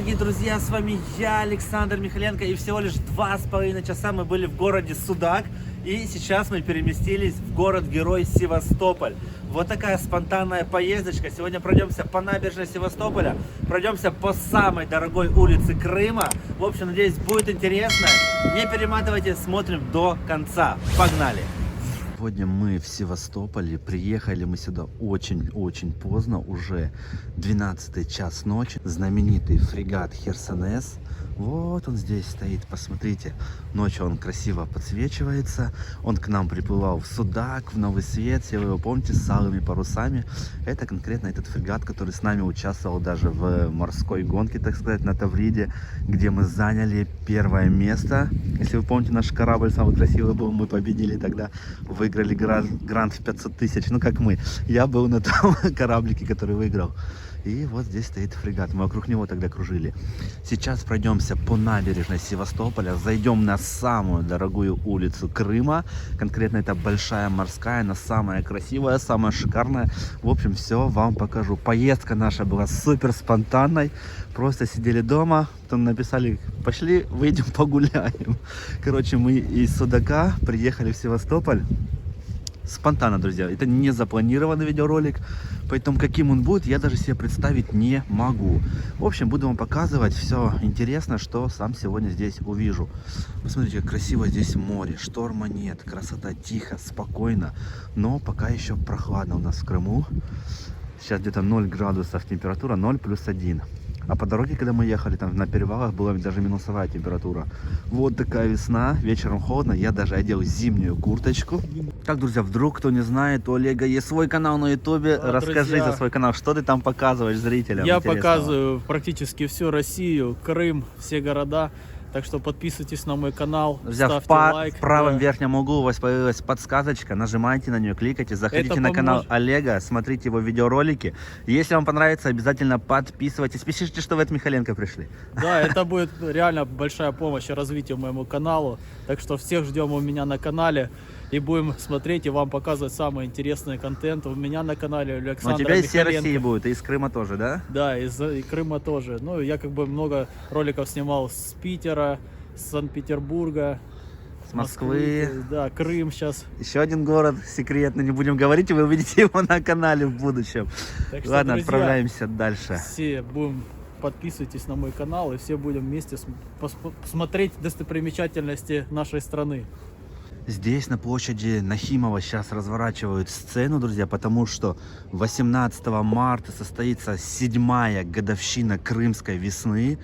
дорогие друзья, с вами я, Александр Михаленко, и всего лишь 2,5 часа мы были в городе Судак, и сейчас мы переместились в город-герой Севастополь. Вот такая спонтанная поездочка. Сегодня пройдемся по набережной Севастополя, пройдемся по самой дорогой улице Крыма. В общем, надеюсь, будет интересно. Не перематывайте, смотрим до конца. Погнали! Сегодня мы в Севастополе, приехали мы сюда очень поздно, уже 12 час ночи. Знаменитый фрегат Херсонес, вот он здесь стоит, посмотрите. Ночью он красиво подсвечивается, он к нам приплывал в Судак, в Новый Свет, все вы его помните, с алыми парусами. Это конкретно этот фрегат, который с нами участвовал даже в морской гонке, так сказать, на Тавриде, где мы заняли первое место. Если вы помните, наш корабль самый красивый был, мы победили тогда, выиграли грант в 500 тысяч, ну как мы. Я был на том кораблике, который выиграл. И вот здесь стоит фрегат, мы вокруг него тогда кружили. Сейчас пройдемся по набережной Севастополя, зайдем на самую дорогую улицу Крыма. Конкретно это Большая Морская, она самая красивая, самая шикарная. В общем, все вам покажу. Поездка наша была супер спонтанной. Просто сидели дома, потом написали, пошли выйдем погуляем. Короче, мы из Судака приехали в Севастополь. Спонтанно, друзья, это не запланированный видеоролик, поэтому каким он будет, я даже себе представить не могу. В общем, буду вам показывать все интересно, что сам сегодня здесь увижу. Посмотрите, как красиво здесь море, шторма нет, красота, тихо, спокойно, но пока еще прохладно у нас в Крыму. Сейчас где-то 0 градусов температура, 0 плюс 1. А по дороге, когда мы ехали, там на перевалах была даже минусовая температура. Вот такая весна, вечером холодно, я даже одел зимнюю курточку. Так, друзья, вдруг кто не знает, у Олега есть свой канал на ютубе. Расскажи за свой канал, что ты там показываешь зрителям? Я показываю практически всю Россию, Крым, все города. Так что подписывайтесь на мой канал, друзья, ставьте лайк. В правом верхнем углу у вас появилась подсказочка, нажимайте на нее, кликайте, заходите на канал Олега, смотрите его видеоролики. Если вам понравится, обязательно подписывайтесь, пишите, что вы от Михаленко пришли. Да, это будет реально большая помощь и развитие моему каналу. Так что всех ждем у меня на канале. И будем смотреть и вам показывать самый интересный контент у меня на канале Александра Михаленко. У тебя из всей Михаленко. России будет, и из Крыма тоже, да? Да, из Крыма тоже. Ну, я как бы много роликов снимал с Питера, с Санкт-Петербурга, с Москвы. Да, Крым сейчас. Еще один город секретный, не будем говорить, и вы увидите его на канале в будущем. Так что, ладно, друзья, отправляемся дальше. Все будем, подписывайтесь на мой канал, и все будем вместе смотреть достопримечательности нашей страны. Здесь, на площади Нахимова, сейчас разворачивают сцену, друзья, потому что 18 марта состоится 7-я годовщина Крымской весны.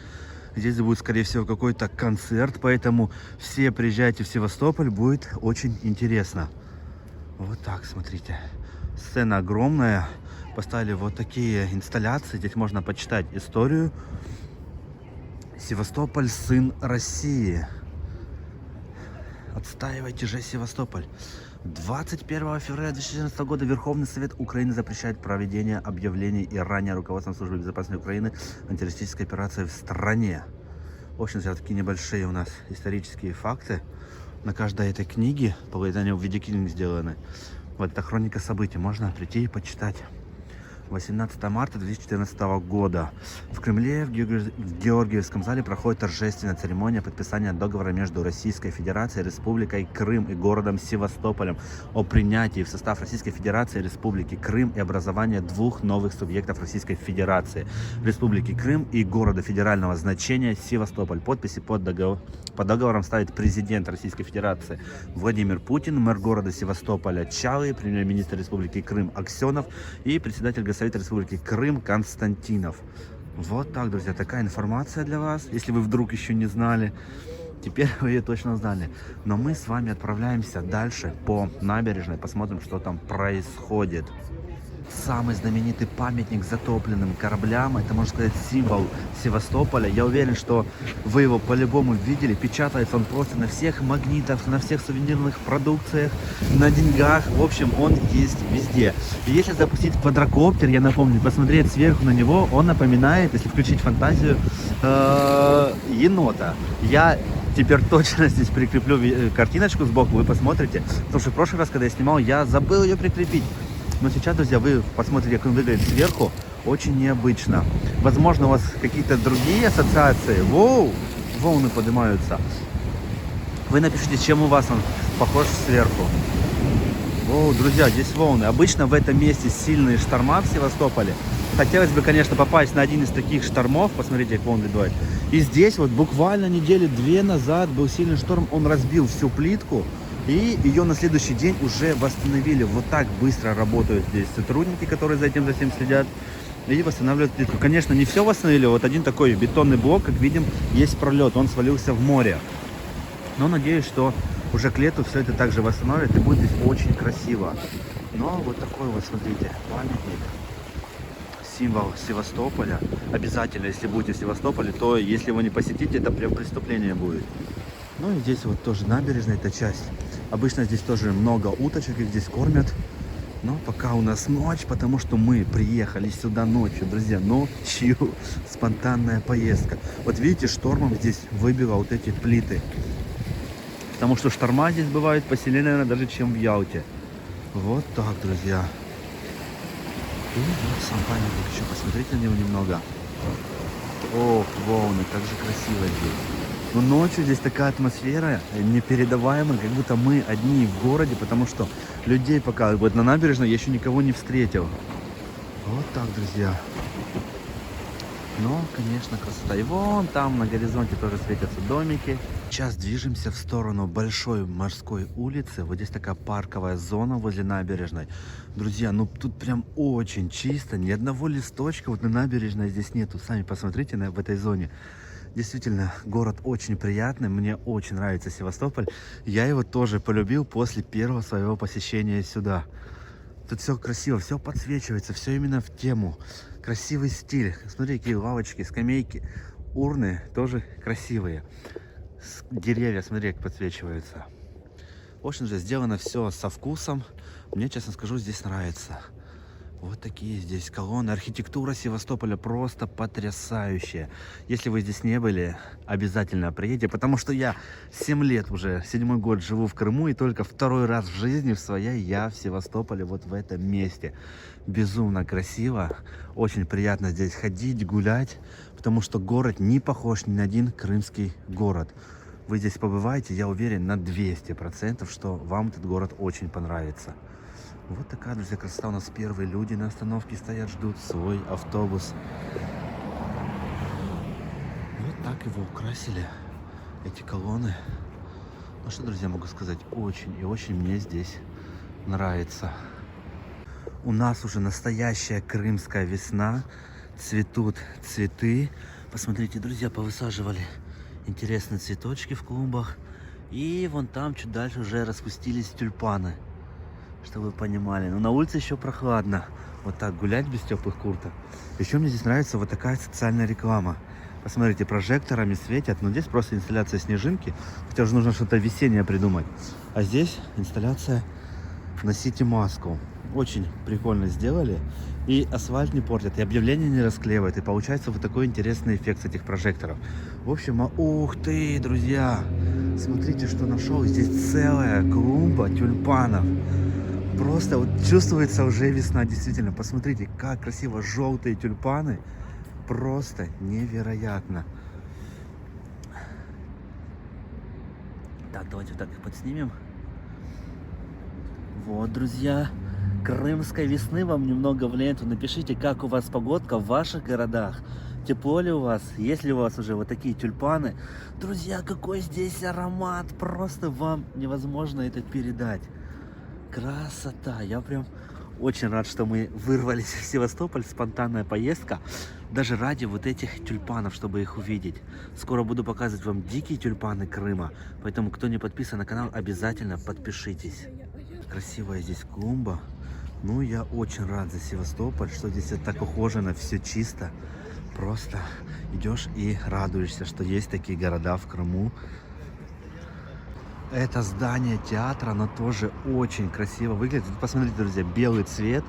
Здесь будет, скорее всего, какой-то концерт, поэтому все приезжайте в Севастополь, будет очень интересно. Вот так, смотрите. Сцена огромная. Поставили вот такие инсталляции. Здесь можно почитать историю. Севастополь, сын России. Отстаивайте же Севастополь. 21 февраля 2014 года Верховный Совет Украины запрещает проведение объявлений и ранее руководством Службы безопасности Украины антитеррористической операции в стране. В общем, такие небольшие у нас исторические факты. На каждой этой книге, по выданию в виде книг сделаны. Вот это хроника событий, можно прийти и почитать. 18 марта 2014 года в Кремле, в Георгиевском зале проходит торжественная церемония подписания договора между Российской Федерацией, Республикой Крым и городом Севастополем о принятии в состав Российской Федерации, Республики Крым и образовании двух новых субъектов Российской Федерации, Республики Крым и города федерального значения Севастополь. Подписи под договором ставит президент Российской Федерации Владимир Путин, мэр города Севастополя Чалы, премьер-министр Республики Крым Аксенов и председатель Госсовета Республики Крым Константинов. Вот так, друзья, такая информация для вас, если вы вдруг еще не знали. Теперь вы ее точно знали. Но мы с вами отправляемся дальше по набережной, посмотрим, что там происходит. Самый знаменитый памятник затопленным кораблям, это, можно сказать, символ Севастополя. Я уверен, что вы его по-любому видели. Печатается он просто на всех магнитах, на всех сувенирных продукциях, на деньгах. В общем, он есть везде. И если запустить квадрокоптер, я напомню, посмотреть сверху на него, он напоминает, если включить фантазию, енота. Я теперь точно здесь прикреплю картиночку сбоку, вы посмотрите. Потому что в прошлый раз, когда я снимал, я забыл ее прикрепить. Но сейчас, друзья, вы посмотрите, как он выглядит сверху. очень необычно. Возможно, у вас какие-то другие ассоциации. Воу, волны поднимаются. Вы напишите, чем у вас он похож сверху. О, друзья, здесь волны. Обычно в этом месте сильные шторма в Севастополе. Хотелось бы, конечно, попасть на один из таких штормов. Посмотрите, как волны дуют. И здесь вот буквально недели 2 назад был сильный шторм. Он разбил всю плитку. И ее на следующий день уже восстановили. Вот так быстро работают здесь сотрудники, которые за этим следят. И восстанавливают плитку. Конечно, не все восстановили. Вот один такой бетонный блок, как видим, есть пролет. Он свалился в море. Но надеюсь, что уже к лету все это также восстановит и будет здесь очень красиво. Но вот такой вот, смотрите, памятник, символ Севастополя. Обязательно, если будете в Севастополе, то если его не посетите, это прям преступление будет. Ну и здесь вот тоже набережная, эта часть. Обычно здесь тоже много уточек, их здесь кормят. Но пока у нас ночь, потому что мы приехали сюда ночью, друзья, ночью. Спонтанная поездка. Вот видите, штормом здесь выбило вот эти плиты. Потому что шторма здесь бывают посильнее, наверное, даже чем в Ялте. Вот так, друзья. И вот сам памятник, еще посмотрите на него немного. Ох, волны, как же красиво здесь. Но ночью здесь такая атмосфера непередаваемая, как будто мы одни в городе, потому что людей пока вот на набережной я еще никого не встретил. Вот так, друзья. Но, конечно, красота. И вон там на горизонте тоже светятся домики. Сейчас движемся в сторону Большой морской улицы. Вот здесь такая парковая зона возле набережной. Друзья, ну тут прям очень чисто. Ни одного листочка вот на набережной здесь нету. Сами посмотрите в этой зоне. Действительно, город очень приятный. Мне очень нравится Севастополь. Я его тоже полюбил после первого своего посещения сюда. Тут все красиво, все подсвечивается, все именно в тему. Красивый стиль. Смотри, какие лавочки, скамейки, урны тоже красивые. Деревья, смотри, как подсвечиваются. Очень же сделано все со вкусом. Мне, честно скажу, здесь нравится. Вот такие здесь колонны. Архитектура Севастополя просто потрясающая. Если вы здесь не были, обязательно приедете. Потому что я 7 лет уже, 7-й год живу в Крыму. И только 2-й раз в жизни в своей я в Севастополе, вот в этом месте. Безумно красиво. Очень приятно здесь ходить, гулять. Потому что город не похож ни на один крымский город. Вы здесь побываете, я уверен на 200%, что вам этот город очень понравится. Вот такая, друзья, красота. У нас первые люди на остановке стоят, ждут свой автобус. Вот так его украсили, эти колонны. Ну что, друзья, могу сказать, очень и очень мне здесь нравится. У нас уже настоящая крымская весна. Цветут цветы. Посмотрите, друзья, повысаживали интересные цветочки в клумбах. И вон там чуть дальше уже распустились тюльпаны. Чтобы вы понимали. Но на улице еще прохладно. Вот так гулять без теплых курток. Еще мне здесь нравится вот такая социальная реклама. Посмотрите, прожекторами светят. Но здесь просто инсталляция снежинки. Хотя уже нужно что-то весеннее придумать. А здесь инсталляция «Носите маску». Очень прикольно сделали. И асфальт не портят, и объявления не расклеивают. И получается вот такой интересный эффект с этих прожекторов. В общем, ух ты, друзья. Смотрите, что нашел. Здесь целая клумба тюльпанов. Просто вот чувствуется уже весна, действительно. Посмотрите, как красиво желтые тюльпаны. Просто невероятно. Так, давайте вот так их подснимем. Вот, друзья. Крымской весны вам немного в ленту. Напишите, как у вас погодка в ваших городах. Тепло ли у вас? Есть ли у вас уже вот такие тюльпаны? Друзья, какой здесь аромат. Просто вам невозможно это передать. Красота. Я прям очень рад, что мы вырвались в Севастополь. Спонтанная поездка. Даже ради вот этих тюльпанов, чтобы их увидеть. Скоро буду показывать вам дикие тюльпаны Крыма. Поэтому, кто не подписан на канал, обязательно подпишитесь. Красивая здесь клумба. Ну, я очень рад за Севастополь, что здесь так ухожено, все чисто. Просто идешь и радуешься, что есть такие города в Крыму. Это здание театра, оно тоже очень красиво выглядит. Посмотрите, друзья, белый цвет,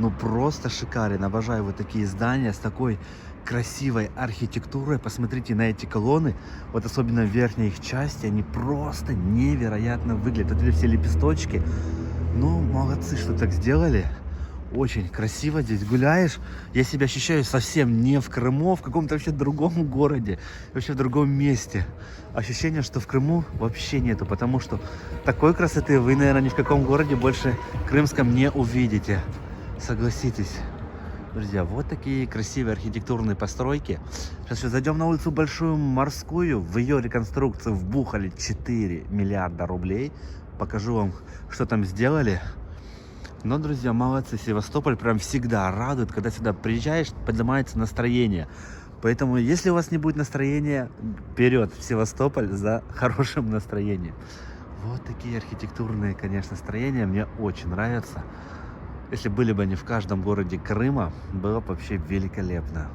ну просто шикарен. Обожаю вот такие здания с такой красивой архитектурой. Посмотрите на эти колонны, вот особенно в верхней их части, они просто невероятно выглядят. Вот эти все лепесточки, ну молодцы, что так сделали. Очень красиво здесь гуляешь. Я себя ощущаю совсем не в Крыму, а в каком-то вообще другом городе, вообще в другом месте. Ощущение, что в Крыму вообще нету, потому что такой красоты вы, наверное, ни в каком городе больше крымском не увидите. Согласитесь. Друзья, вот такие красивые архитектурные постройки. Сейчас зайдем на улицу Большую Морскую. В ее реконструкцию вбухали 4 миллиарда рублей. Покажу вам, что там сделали. Но, друзья, молодцы. Севастополь прям всегда радует, когда сюда приезжаешь, поднимается настроение. Поэтому, если у вас не будет настроения, вперед в Севастополь за хорошим настроением. Вот такие архитектурные, конечно, строения мне очень нравятся. Если были бы они в каждом городе Крыма, было бы вообще великолепно.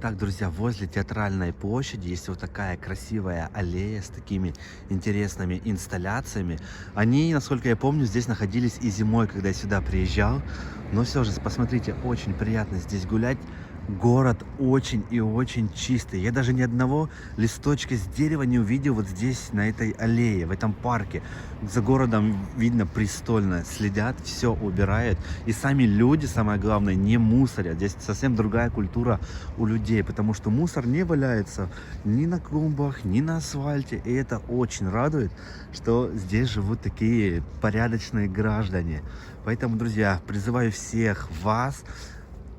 Так, друзья, возле Театральной площади есть вот такая красивая аллея с такими интересными инсталляциями. Они, насколько я помню, здесь находились и зимой, когда я сюда приезжал. Но все же, посмотрите, очень приятно здесь гулять. Город очень и очень чистый. Я даже ни одного листочка с дерева не увидел вот здесь, на этой аллее, в этом парке. За городом видно пристально следят, все убирают. И сами люди, самое главное, не мусорят. Здесь совсем другая культура у людей, потому что мусор не валяется ни на клумбах, ни на асфальте. И это очень радует, что здесь живут такие порядочные граждане. Поэтому, друзья, призываю всех вас,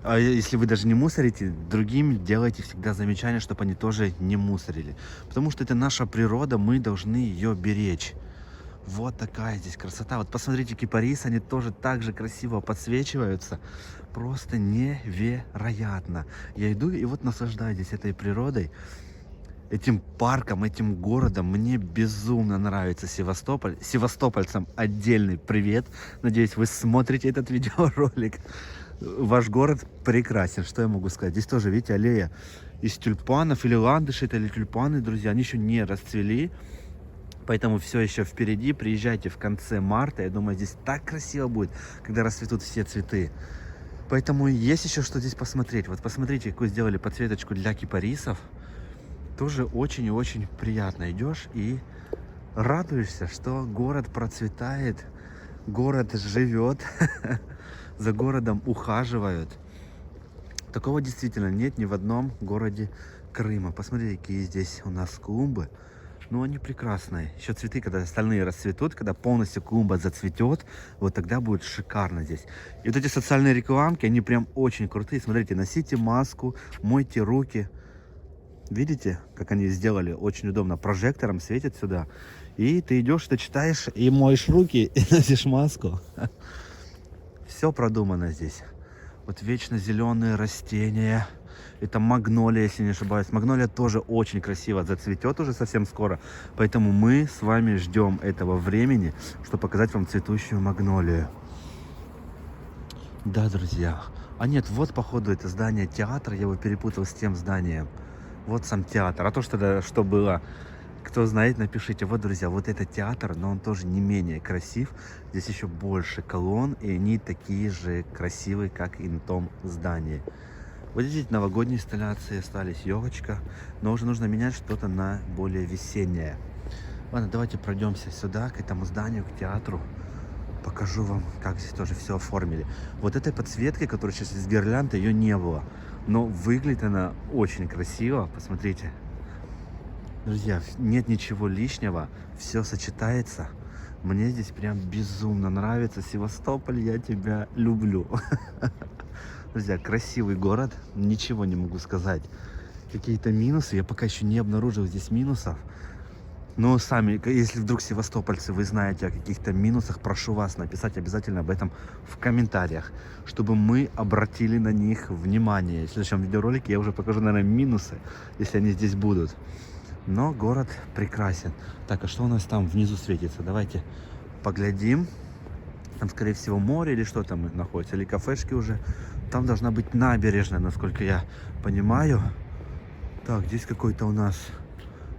а если вы даже не мусорите, другим делайте всегда замечание, чтобы они тоже не мусорили. Потому что это наша природа, мы должны ее беречь. Вот такая здесь красота. Вот посмотрите, кипарисы, они тоже так же красиво подсвечиваются. Просто невероятно. Я иду и вот наслаждаюсь здесь этой природой, этим парком, этим городом. Мне безумно нравится Севастополь. Севастопольцам отдельный привет. Надеюсь, вы смотрите этот видеоролик. Ваш город прекрасен, что я могу сказать. Здесь тоже, видите, аллея из тюльпанов или ландыши, это или тюльпаны, друзья. Они еще не расцвели, поэтому все еще впереди. Приезжайте в конце марта. Я думаю, здесь так красиво будет, когда расцветут все цветы. Поэтому есть еще что здесь посмотреть. Вот посмотрите, какую сделали подсветочку для кипарисов. Тоже очень и очень приятно. Идешь и радуешься, что город процветает, город живет. За городом ухаживают. Такого действительно нет ни в одном городе Крыма. Посмотрите, какие здесь у нас клумбы. Ну, они прекрасные. Еще цветы, когда остальные расцветут, когда полностью клумба зацветет, вот тогда будет шикарно здесь. И вот эти социальные рекламки, они прям очень крутые. Смотрите, носите маску, мойте руки. Видите, как они сделали? Очень удобно. Прожектором светит сюда. И ты идешь, ты читаешь и моешь руки, и носишь маску. Все продумано здесь. Вот вечно зеленые растения. Это магнолия, если не ошибаюсь. Магнолия тоже очень красиво зацветет уже совсем скоро. Поэтому мы с вами ждем этого времени, чтобы показать вам цветущую магнолию. Да, друзья. А нет, вот походу это здание театра. Я его перепутал с тем зданием. Вот сам театр. А то, что было... Кто знает, напишите. Вот, друзья, вот это театр, но он тоже не менее красив. Здесь еще больше колонн, и они такие же красивые, как и на том здании. Вот здесь новогодние инсталляции остались, елочка, но уже нужно менять что-то на более весеннее. Ладно, давайте пройдемся сюда, к этому зданию, к театру. Покажу вам, как здесь тоже все оформили. Вот этой подсветкой, которая сейчас из гирлянды, ее не было. Но выглядит она очень красиво, посмотрите. Друзья, нет ничего лишнего, все сочетается. Мне здесь прям безумно нравится. Севастополь, я тебя люблю. Друзья, красивый город, ничего не могу сказать. Какие-то минусы, я пока еще не обнаружил здесь минусов. Но сами, если вдруг севастопольцы, вы знаете о каких-то минусах, прошу вас написать обязательно об этом в комментариях, чтобы мы обратили на них внимание. В следующем видеоролике я уже покажу, наверное, минусы, если они здесь будут. Но город прекрасен. Так, а что у нас там внизу светится? Давайте поглядим. Там, скорее всего, море или что там находится, или кафешки уже. Там должна быть набережная, насколько я понимаю. Так, здесь какой-то у нас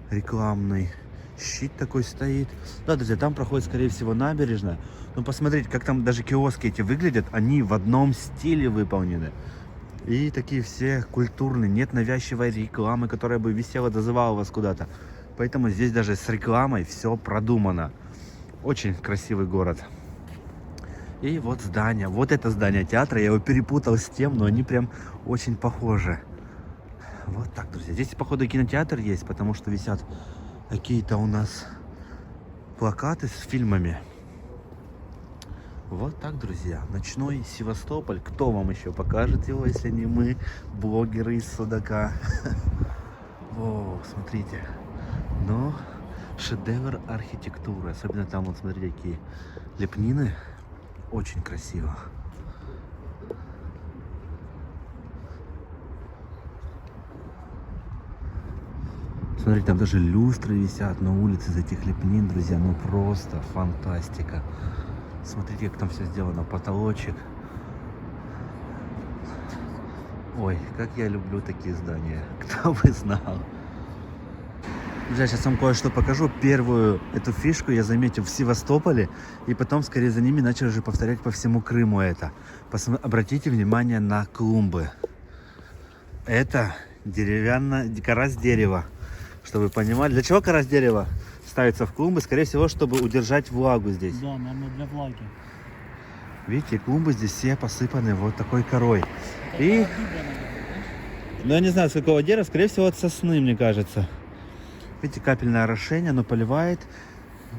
рекламный щит такой стоит. Да, друзья, там проходит, скорее всего, набережная. Но посмотрите, как там даже киоски эти выглядят. Они в одном стиле выполнены. И такие все культурные, нет навязчивой рекламы, которая бы висела, дозывала вас куда-то. Поэтому здесь даже с рекламой все продумано. Очень красивый город. И вот здание, вот это здание театра, я его перепутал с тем, но они прям очень похожи. Вот так, друзья. Здесь, походу, кинотеатр есть, потому что висят какие-то у нас плакаты с фильмами. Вот так, друзья. Ночной Севастополь. Кто вам еще покажет его, если не мы, блогеры из Судака? О, смотрите. Но шедевр архитектуры. Особенно там, вот смотрите, какие лепнины. Очень красиво. Смотрите, там даже люстры висят на улице из этих лепнин, друзья. Ну просто фантастика. Смотрите, как там все сделано. Потолочек. Ой, как я люблю такие здания. Кто бы знал. Друзья, сейчас вам кое-что покажу. Первую эту фишку я заметил в Севастополе. И потом, скорее за ними, начал уже повторять по всему Крыму это. Обратите внимание на клумбы. Это кора с дерева. Чтобы вы понимали. Для чего кора с дерева ставится в клумбы? Скорее всего, чтобы удержать влагу здесь. Да, наверное, для влаги. Видите, клумбы здесь все посыпаны вот такой корой. И... Ну, я не знаю, с какого дерева. Скорее всего, от сосны, мне кажется. Видите, капельное орошение, оно поливает.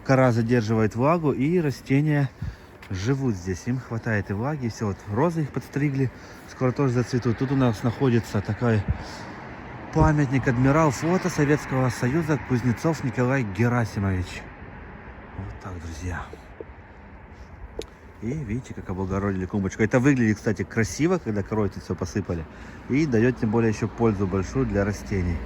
Кора задерживает влагу, и растения живут здесь. Им хватает и влаги, и все. Вот розы их подстригли. Скоро тоже зацветут. Тут у нас находится такой памятник адмирал флота Советского Союза Кузнецов Николай Герасимович. Вот так, друзья. И видите, как облагородили клумбочку. Это выглядит, кстати, красиво, когда корой тут все посыпали. И дает тем более еще пользу большую для растений.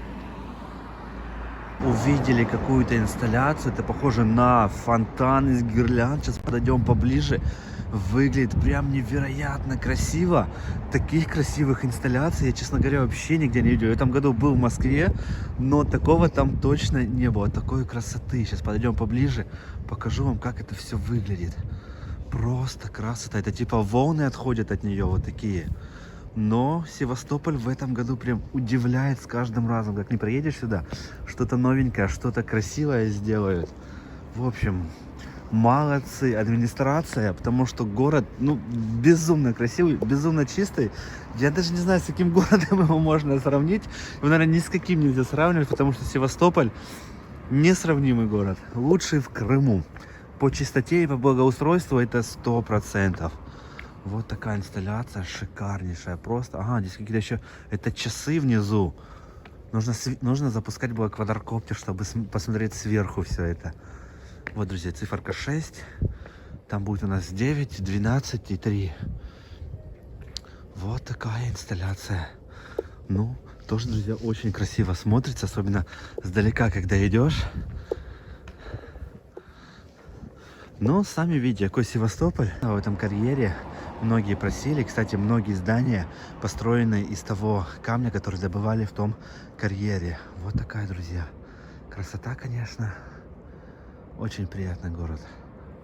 Увидели какую-то инсталляцию. Это похоже на фонтан из гирлянд. Сейчас подойдем поближе. Выглядит прям невероятно красиво. Таких красивых инсталляций я, честно говоря, вообще нигде не видел. В этом году был в Москве, но такого там точно не было. Такой красоты. Сейчас подойдем поближе, покажу вам, как это все выглядит. Просто красота. Это типа волны отходят от нее, вот такие. Но Севастополь в этом году прям удивляет с каждым разом. Как не приедешь сюда, что-то новенькое, что-то красивое сделают. В общем... Молодцы, администрация, потому что город, ну, безумно красивый, безумно чистый. Я даже не знаю, с каким городом его можно сравнить. Его, наверное, ни с каким нельзя сравнивать, потому что Севастополь несравнимый город. Лучший в Крыму. По чистоте и по благоустройству это 100%. Вот такая инсталляция шикарнейшая. Просто, ага, здесь какие-то еще, это часы внизу. Нужно запускать было квадрокоптер, чтобы посмотреть сверху все это. Вот, друзья, циферка 6. Там будет у нас 9, 12 и 3. Вот такая инсталляция. Ну, тоже, друзья, очень красиво смотрится, особенно сдалека, когда идешь. Но сами видите, какой Севастополь. В этом карьере многие просили. Кстати, многие здания построены из того камня, который добывали в том карьере. Вот такая, друзья, красота, конечно. Очень приятный город.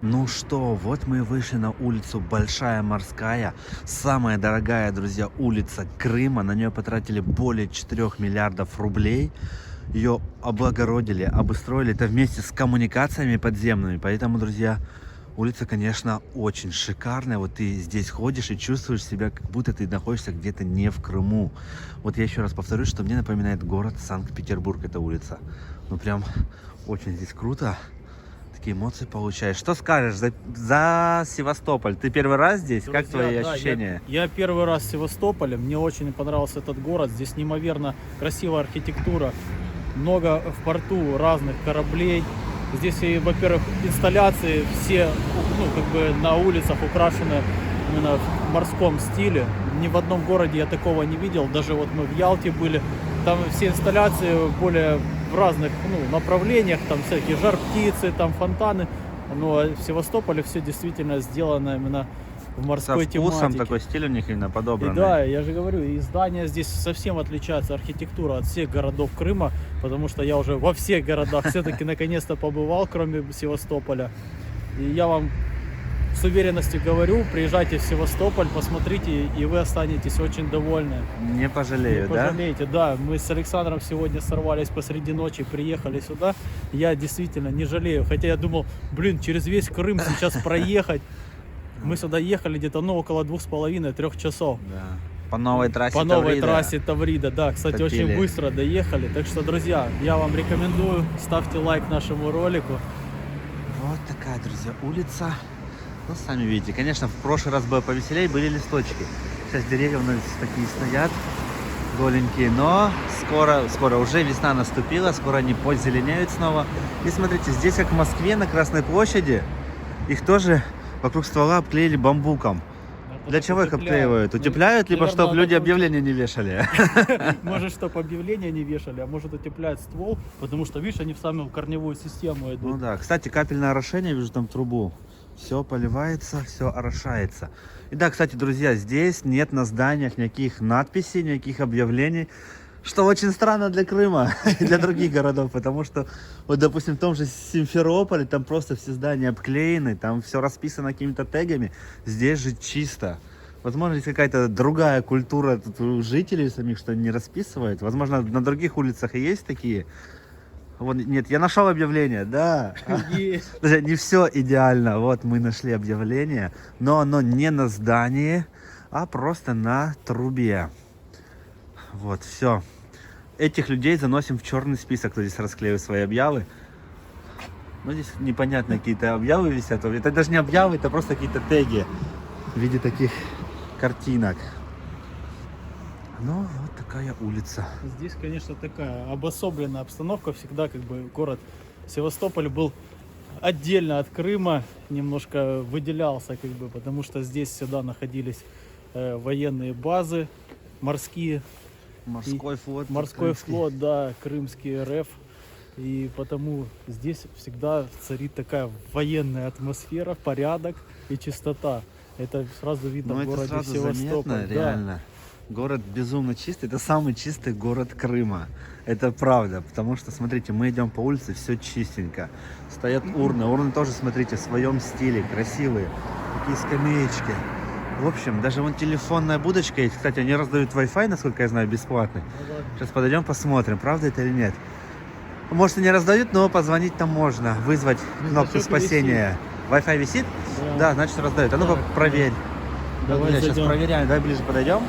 Ну что, вот мы вышли на улицу Большая Морская. Самая дорогая, друзья, улица Крыма. На нее потратили более 4 миллиардов рублей. Ее облагородили, обустроили. Это вместе с коммуникациями подземными. Поэтому, друзья, улица, конечно, очень шикарная. Вот ты здесь ходишь и чувствуешь себя, как будто ты находишься где-то не в Крыму. Вот я еще раз повторюсь, что мне напоминает город Санкт-Петербург, эта улица. Ну прям очень здесь круто. Такие эмоции получаешь. Что скажешь за Севастополь? Ты первый раз здесь? Друзья, как твои да, ощущения? Я первый раз в Севастополе. Мне очень понравился этот город. Здесь неимоверно красивая архитектура. Много в порту разных кораблей. Здесь, и, во-первых, инсталляции все, ну, как бы на улицах украшены именно в морском стиле. Ни в одном городе я такого не видел. Даже вот мы в Ялте были. Там все инсталляции более в разных, ну, направлениях. Там всякие жар-птицы, там фонтаны. Но в Севастополе все действительно сделано именно в морской Со вкусом тематике. такой стиль у них именно подобранный. И да, я же говорю, и здания здесь совсем отличаются, архитектура от всех городов Крыма, потому что я уже во всех городах все-таки наконец-то побывал, кроме Севастополя. И я вам с уверенностью говорю, приезжайте в Севастополь, посмотрите, и вы останетесь очень довольны. Не пожалею, Не пожалеете, да? Мы с Александром сегодня сорвались посреди ночи, приехали сюда. Я действительно не жалею, хотя я думал, блин, через весь Крым сейчас проехать. Мы сюда ехали где-то, ну, около 2,5-3 часов. Да. По новой трассе По новой Таврида. трассе Таврида, да, кстати, Хотели. очень быстро доехали. Так что, друзья, я вам рекомендую, ставьте лайк нашему ролику. Вот такая, друзья, улица. Ну, сами видите, конечно, в прошлый раз было повеселее, были листочки. Сейчас деревья у нас такие стоят, голенькие, но скоро уже весна наступила, скоро они позеленеют снова. И смотрите, здесь, как в Москве, на Красной площади, их тоже вокруг ствола обклеили бамбуком. Для чего их обклеивают? Утепляют, либо чтобы люди объявления не вешали? Может, чтобы объявления не вешали, а может утеплять ствол, потому что, видишь, они в самую корневую систему идут. Ну да, кстати, капельное орошение, вижу там трубу. Все поливается, все орошается. И да, кстати, друзья, здесь нет на зданиях никаких надписей, никаких объявлений. Что очень странно для Крыма и для других городов, потому что, вот, допустим, в том же Симферополе, там просто все здания обклеены, там все расписано какими-то тегами. Здесь же чисто. Возможно, есть какая-то другая культура тут у жителей самих, что не расписывают. Возможно, на других улицах и есть такие. Вот, нет, я нашел объявление, да. Есть. Друзья, не все идеально. Вот мы нашли объявление, но оно не на здании, а просто на трубе. Вот, все. Этих людей заносим в черный список, кто здесь расклеивает свои объявы. Ну, здесь непонятно, какие-то объявы висят. Это даже не объявы, это просто какие-то теги в виде таких картинок. Ну, вот такая улица. Здесь, конечно, такая обособленная обстановка. Всегда как бы город Севастополь был отдельно от Крыма, немножко выделялся, как бы, потому что здесь всегда находились военные базы морские. Морской флот. Морской крымский. флот, да, крымский РФ. И потому здесь всегда царит такая военная атмосфера, порядок и чистота. Это сразу видно Ну, в это городе сразу Севастополь. заметно, Да. реально. Город безумно чистый. Это самый чистый город Крыма. Это правда. Потому что, смотрите, мы идем по улице, все чистенько. Стоят урны. Урны тоже, смотрите, в своем стиле. Красивые. Такие скамеечки. В общем, даже вон телефонная будочка есть. Кстати, они раздают Wi-Fi, насколько я знаю, бесплатный. Сейчас подойдем, посмотрим, правда это или нет. Может, и не раздают, но позвонить там можно. Вызвать кнопку значок спасения. Wi-Fi висит? Да. Да, значит раздают. А ну-ка Так, проверь. Давай Сейчас зайдем. проверяем. Давай ближе подойдем.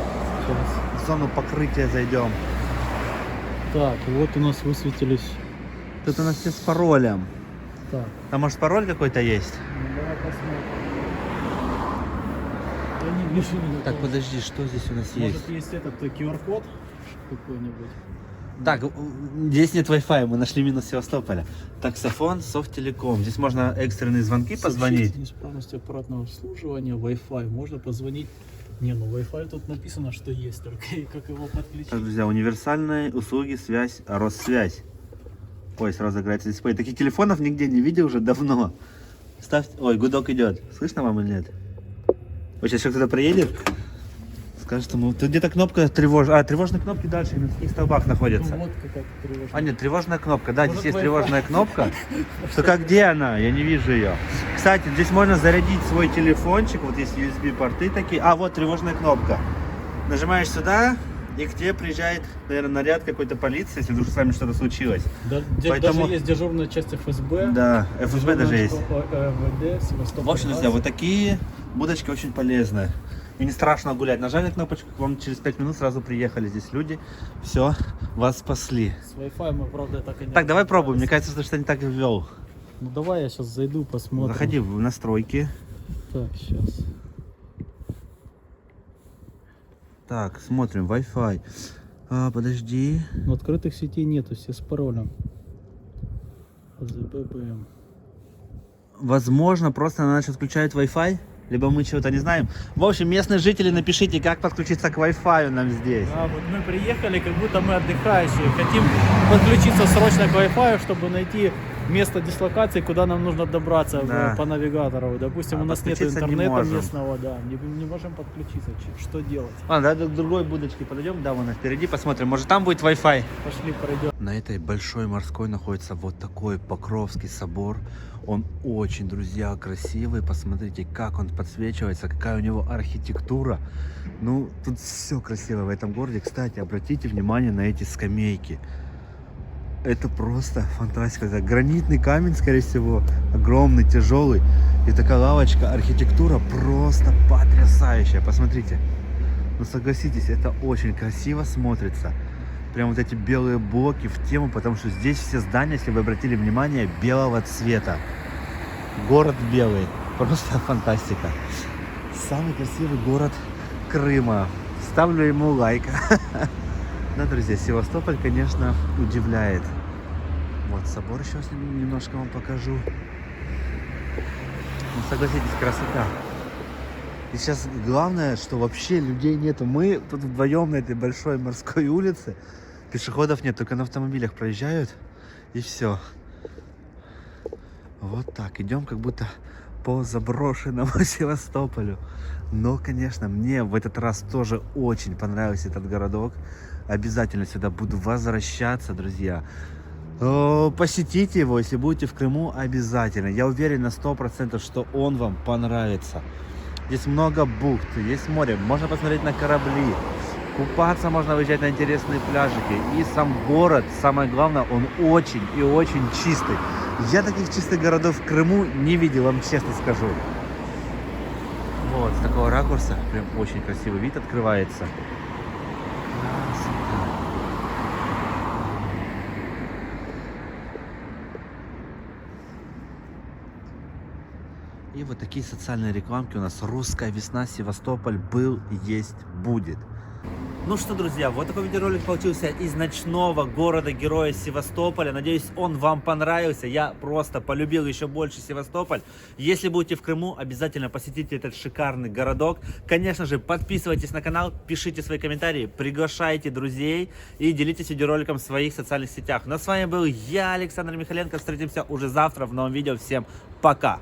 Сейчас. В зону покрытия зайдем. Так, вот у нас высветились. Тут у нас все с паролем. Так, А может пароль какой-то есть? ну давай посмотрим. Я не вижу никакого. Так, подожди, что здесь у нас есть? Может, есть этот QR-код какой-нибудь? Так, здесь нет Wi-Fi, мы нашли минус Севастополя. Таксофон, Софттелеком. Здесь можно экстренные звонки позвонить. Неисправность аппаратного обслуживания, Wi-Fi. Можно позвонить. Не, ну Wi-Fi тут написано, что есть, только и как его подключить. Так, друзья, универсальные услуги, связь, Россвязь. Ой, сразу загорается дисплей. Таких телефонов нигде не видел уже давно. Ставь... Ой, гудок идет. Слышно вам или нет? Вот сейчас еще кто-то приедет, скажет, что мы... Тут где-то кнопка тревожная. А, тревожные кнопки дальше на таких столбах находятся. Ну, вот какая-то тревожная. А, нет, тревожная кнопка. Да, Может, здесь есть Wi-Fi? тревожная кнопка. Только где она? Я не вижу ее. Кстати, здесь можно зарядить свой телефончик. Вот есть USB-порты такие. А, вот тревожная кнопка. Нажимаешь сюда, и к тебе приезжает, наверное, наряд какой-то полиции, если вдруг с вами что-то случилось. Поэтому- Даже есть дежурная часть ФСБ. Да, ФСБ даже есть. МВД, Севастополь. В общем, друзья, вот такие будочки очень полезны. И не страшно гулять. Нажали кнопочку, к вам через 5 минут сразу приехали здесь люди. Все, вас спасли. С Wi-Fi мы, правда, так и не Так, давай пробуем. Мне разобрались. кажется, что не так ввел. Ну давай я сейчас зайду, посмотрим. Заходи в настройки. Так, сейчас. Так, смотрим, Wi-Fi. А, подожди. Но открытых сетей нету, все с паролем. ЗББМ. Возможно, просто она начала включать Wi-Fi. Либо мы чего-то не знаем. В общем, местные жители, напишите, как подключиться к Wi-Fi нам здесь. А вот мы приехали, как будто мы отдыхающие. Хотим подключиться срочно к Wi-Fi, чтобы найти место дислокации, куда нам нужно добраться Да. по навигатору. Допустим, А у нас нет подключиться не интернета можем. местного, да, не можем подключиться. Что делать? Ладно, давай к другой будочке подойдем. Да, вон впереди посмотрим. Может, там будет Wi-Fi. Пошли пройдем. На этой большой морской находится вот такой Покровский собор. Он очень, друзья, красивый. Посмотрите, как он подсвечивается, какая у него архитектура. Ну, тут все красиво в этом городе. Кстати, обратите внимание на эти скамейки. Это просто фантастика. Это гранитный камень, скорее всего, огромный, тяжелый. И такая лавочка, архитектура просто потрясающая. Посмотрите. Ну согласитесь, это очень красиво смотрится. Прям вот эти белые блоки в тему, потому что здесь все здания, если вы обратили внимание, белого цвета. Город белый. Просто фантастика. Самый красивый город Крыма. Ставлю ему лайк. Да, друзья, Севастополь, конечно, удивляет. Вот собор еще немножко вам покажу. Ну, согласитесь, красота. И сейчас главное, что вообще людей нету. Мы тут вдвоем на этой большой морской улице. Пешеходов нет, только на автомобилях проезжают. И все. Вот так. Идем как будто по заброшенному Севастополю. Но, конечно, мне в этот раз тоже очень понравился этот городок. Обязательно сюда буду возвращаться, друзья. Посетите его, если будете в Крыму, обязательно. Я уверен на 100%, что он вам понравится. Здесь много бухт, есть море, можно посмотреть на корабли. Купаться можно, выезжать на интересные пляжики. И сам город, самое главное, он очень и очень чистый. Я таких чистых городов в Крыму не видел, вам честно скажу. Вот, с такого ракурса прям очень красивый вид открывается. Красота. И вот такие социальные рекламки у нас. Русская весна, Севастополь был, есть, будет. Ну что, друзья, вот такой видеоролик получился из ночного города-героя Севастополя. Надеюсь, он вам понравился. Я просто полюбил еще больше Севастополь. Если будете в Крыму, обязательно посетите этот шикарный городок. Конечно же, подписывайтесь на канал, пишите свои комментарии, приглашайте друзей и делитесь видеороликом в своих социальных сетях. Ну а с вами был я, Александр Михаленко. Встретимся уже завтра в новом видео. Всем пока!